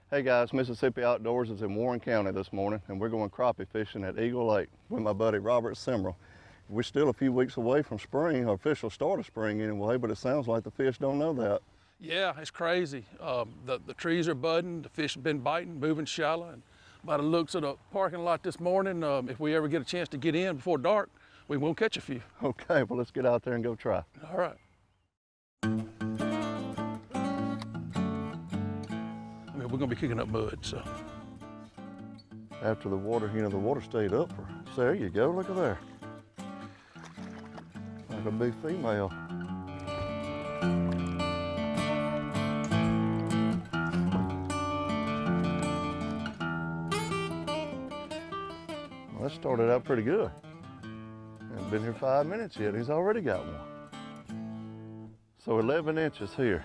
Hey guys, Mississippi Outdoors is in Warren County this morning, and we're going crappie fishing at Eagle Lake with my buddy Robert Simmerl. We're still a few weeks away from spring, or official start of spring anyway, but it sounds like the fish don't know that. Yeah, it's crazy. The trees are budding, the fish have been biting, moving shallow, and by the looks of the parking lot this morning, if we ever get a chance to get in before dark, we won't catch a few. Okay, well let's get out there and go try. All right. We're gonna be kicking up mud, so. After the water, the water stayed up. So there you go, look at there. Like a big female. Well, that started out pretty good. Hasn't been here 5 minutes yet, he's already got one. So 11 inches here.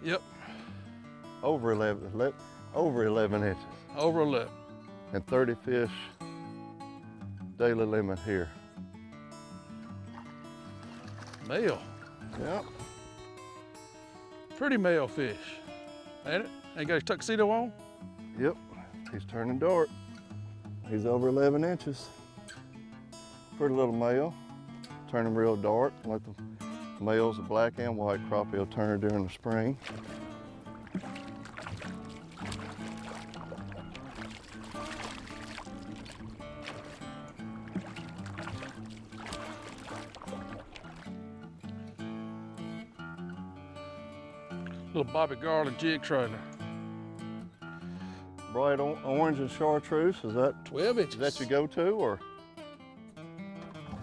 Yep. Over 11 inches. Over 11. And 30 fish daily limit here. Male. Yep. Pretty male fish, ain't it? Ain't got his tuxedo on? Yep, he's turning dark. He's over 11 inches. Pretty little male, turning real dark, like the males of black and white crappie will turn during the spring. Little Bobby Garland jig trailer. Bright orange and chartreuse, is that 12 inches. Is that your go-to, or?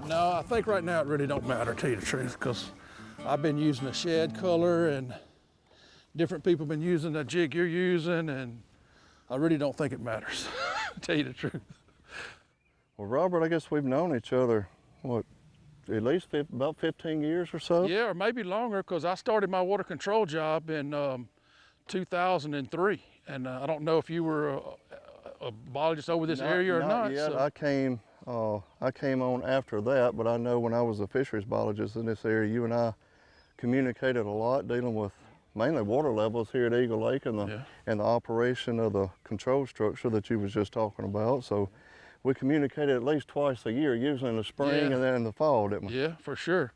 No, I think right now it really don't matter, to tell you the truth, because I've been using a shad color and different people have been using the jig you're using, and I really don't think it matters, to tell you the truth. Well, Robert, I guess we've known each other, what, at least about 15 years or so? Yeah, or maybe longer, because I started my water control job in 2003, and I don't know if you were a biologist over this area or not. Yet. So. I came on after that, but I know when I was a fisheries biologist in this area, you and I communicated a lot, dealing with mainly water levels here at Eagle Lake and the operation of the control structure that you was just talking about. So we communicated at least twice a year, usually in the spring and then in the fall, didn't we? Yeah, for sure.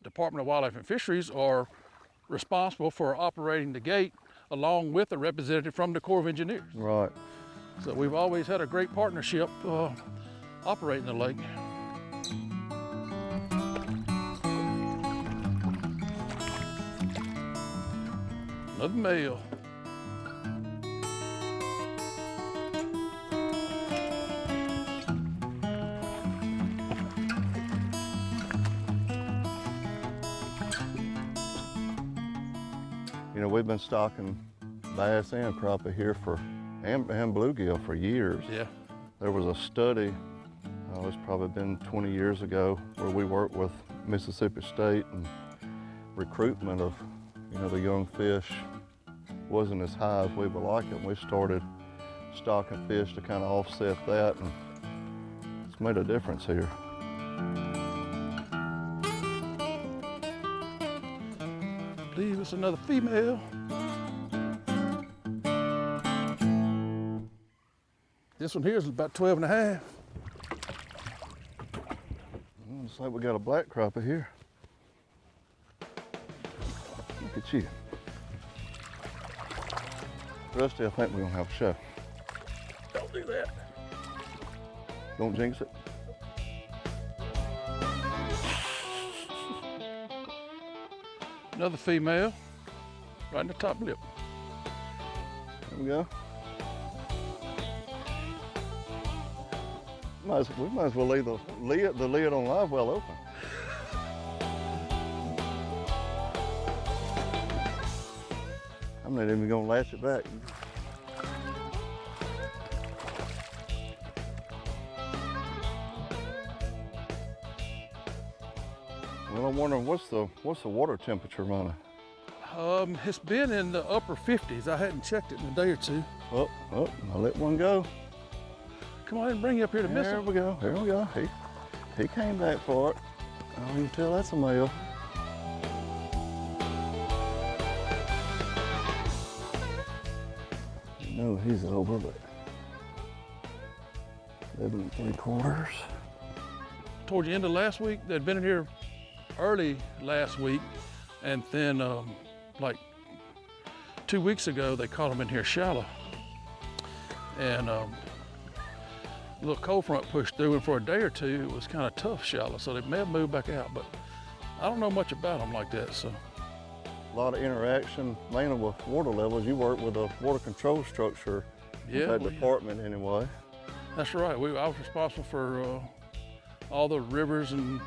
Department of Wildlife and Fisheries are responsible for operating the gate along with a representative from the Corps of Engineers. Right. So we've always had a great partnership operating the lake. Another male. We've been stocking bass and crappie here and bluegill for years. Yeah. There was a study, it's probably been 20 years ago, where we worked with Mississippi State, and recruitment of, the young fish wasn't as high as we would like it. We started stocking fish to kind of offset that, and it's made a difference here. I believe it's another female. This one here is about 12 and a half. Looks like we got a black crappie here. Look at you. Rusty, I think we're gonna have a show. Don't do that. Don't jinx it. Another female, right in the top lip. There we go. We might as well leave the lid on live well open. I'm not even gonna latch it back. Well, I'm wondering what's the water temperature running? It's been in the upper 50s. I hadn't checked it in a day or two. Oh, I'll let one go. Come on, I didn't bring you up here to miss him. There we go. He came back for it. Oh, you can tell that's a male. know he's over, but 11 3/4. Towards the end of last week, they'd been in here early last week, and then like 2 weeks ago, they caught them in here shallow. And a little cold front pushed through, and for a day or two, it was kind of tough shallow, so they may have moved back out, but I don't know much about them like that, so. A lot of interaction, mainly with water levels. You work with a water control structure, that department anyway. That's right. I was responsible for all the rivers and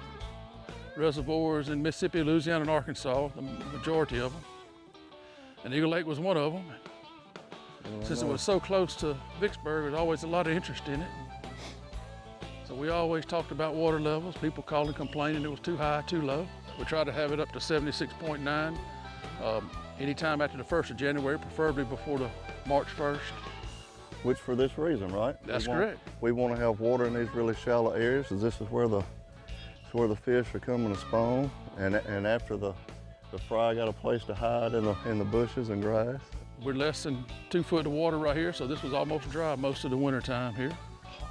reservoirs in Mississippi, Louisiana, and Arkansas, the majority of them. And Eagle Lake was one of them. Since it was so close to Vicksburg, there was always a lot of interest in it. So we always talked about water levels. People calling, complaining it was too high, too low. We tried to have it up to 76.9 anytime after the 1st of January, preferably before the March 1st. Which for this reason, right? That's correct. We want to have water in these really shallow areas, because this is where the fish are coming to spawn, and after the fry got a place to hide in the bushes and grass. We're less than 2 foot of water right here, so this was almost dry most of the winter time here.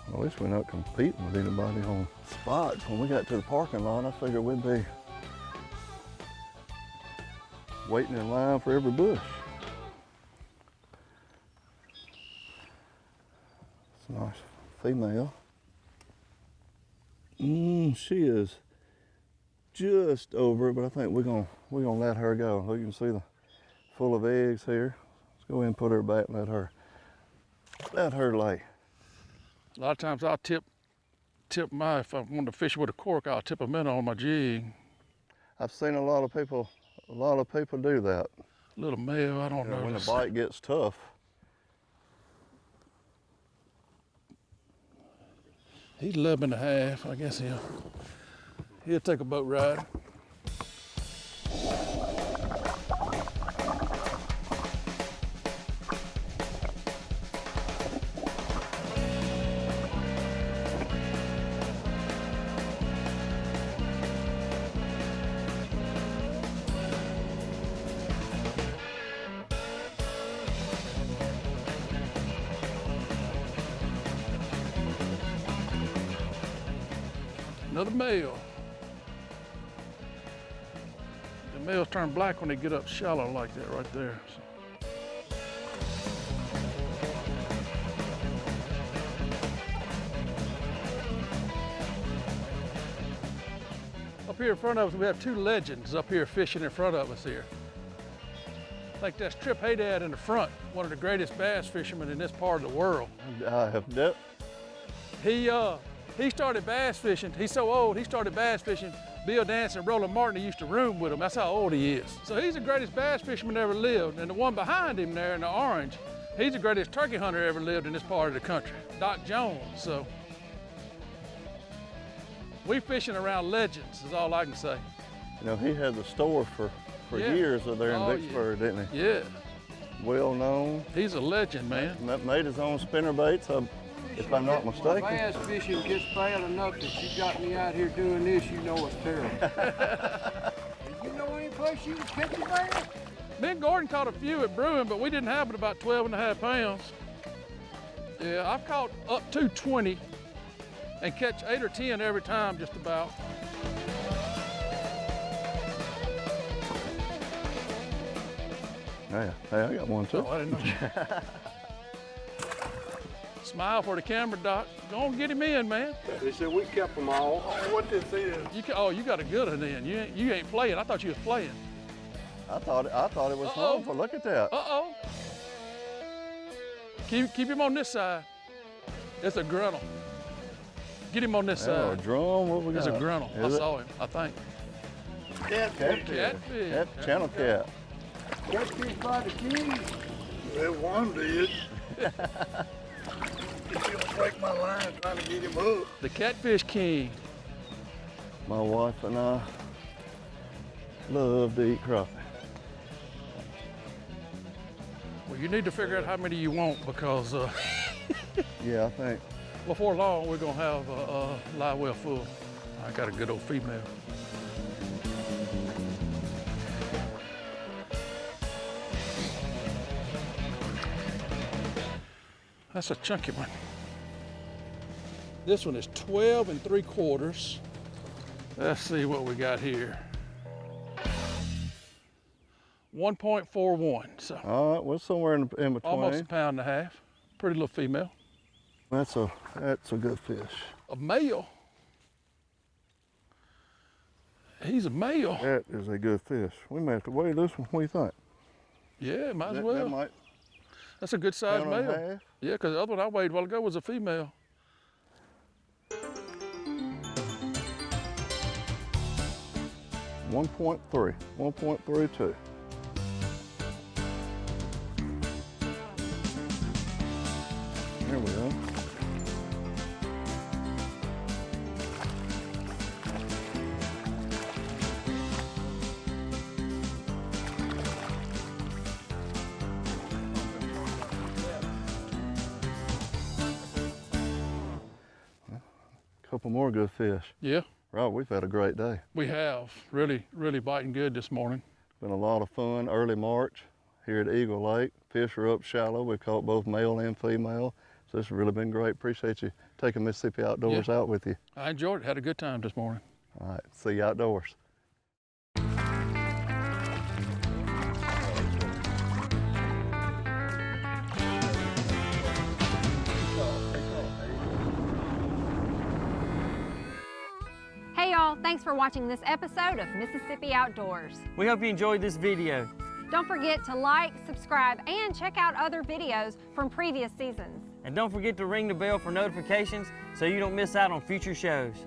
At least we're not competing with anybody on spots. When we got to the parking lot, I figured we'd be waiting in line for every bush. It's a nice female. She is just over it, but I think we're gonna let her go. Look, you can see the full of eggs here. Let's go ahead and put her back and let her lay. A lot of times I'll tip if I want to fish with a cork, I'll tip a minnow on my jig. I've seen a lot of people do that. Little male, I don't know. When the bite gets tough. He's 11 and a half. I guess he'll take a boat ride. Another male. The males turn black when they get up shallow like that right there. So. Up here in front of us, we have 2 legends up here fishing in front of us here. I think that's Trip Haydad in the front, one of the greatest bass fishermen in this part of the world. I have depth. He started bass fishing. He's so old, he started bass fishing. Bill Dance and Roland Martin, he used to room with him. That's how old he is. So he's the greatest bass fisherman ever lived. And the one behind him there in the orange, he's the greatest turkey hunter ever lived in this part of the country, Doc Jones. So we fishing around legends is all I can say. You know, he had the store for years there in Vicksburg, didn't he? Yeah. Well known. He's a legend, man. Made his own spinner baits, if I'm not mistaken. Bass fishing gets bad enough that you got me out here doing this, you know it's terrible. You know any place you can catch a bass? Me and Gordon caught a few at Bruin, but we didn't have but about 12 and a half pounds. Yeah, I've caught up to 20 and catch 8 or 10 every time, just about. Yeah, hey, I got one too. Oh, I didn't know that. Smile for the camera, Doc. Go on, get him in, man. They said we kept them all. Oh, what this is? You got a good one in. You ain't playing. I thought you was playing. I thought it was harmful. Look at that. Uh-oh. Keep him on this side. It's a grunnel. Get him on this Oh, a side. drum? What we got? It's a grunnel. I saw him, I think. Catfish. Channel cat. Catfish by the keys. Well, one did. He's gonna break my line trying to get him hooked. The Catfish King. My wife and I love to eat crappie. Well, you need to figure out how many you want because Yeah, I think. before long we're gonna have a live well full. I got a good old female. That's a chunky one. This one is 12 3/4. Let's see what we got here. 1.41, so All right, well, somewhere in between. almost a pound and a half. Pretty little female. That's a good fish. A male. He's a male. That is a good fish. We may have to weigh this one. What do you think? Yeah, might as That well. might That's a good sized pound and a male. half. Yeah, because the other one I weighed a while ago was a female. $1.3, 1.32. There we go. Couple more good fish. Yeah, Rob, we've had a great day. we have. Really, really biting good this morning. Been a lot of fun. Early March here at Eagle Lake. Fish are up shallow. We caught both male and female. So this has really been great. Appreciate you taking Mississippi Outdoors out with you. I enjoyed it. Had a good time this morning. All right, see you outdoors. Hey y'all, thanks for watching this episode of Mississippi Outdoors. We hope you enjoyed this video. Don't forget to like, subscribe, and check out other videos from previous seasons. And don't forget to ring the bell for notifications so you don't miss out on future shows.